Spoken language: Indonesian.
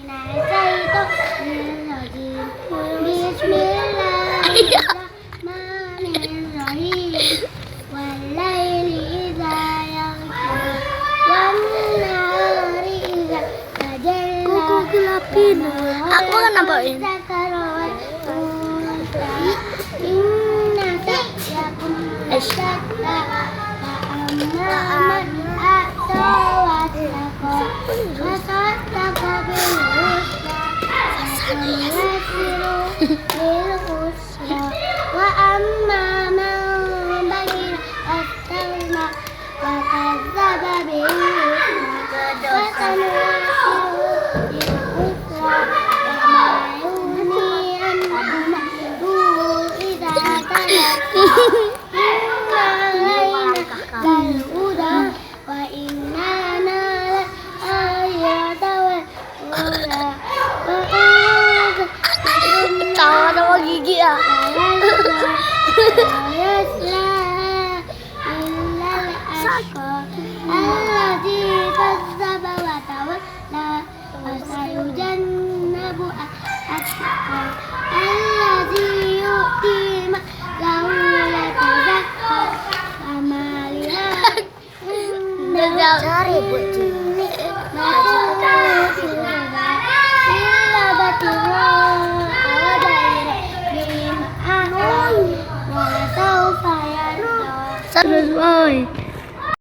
Bismillahirrahmanirrahim. Wal-laili idza yaghsha wan-nahari idza tajalla. Kok gelapin? Aku kan nampakin. Inna sa'yakum lasatta fa'amman a'ta wattaqa wa saddaqa bil husna fasanyassiru lil usra wa amma man bakhila wastaghna wa kadzdzaba bil husna fasanuyassiruhu lil usra wa ma yughni anhu ma'luhu idza talaqqa inna alaina lal-huda wa inna lana la'ayata wal-ula Tawa sama gigi ya. Alladzi kazzaba wa tawalla wa sayujannabu al-ashqa alladzi yu'ti malahu yatazakka wa liha Cari buat Wa sawfa yarda. Selesai.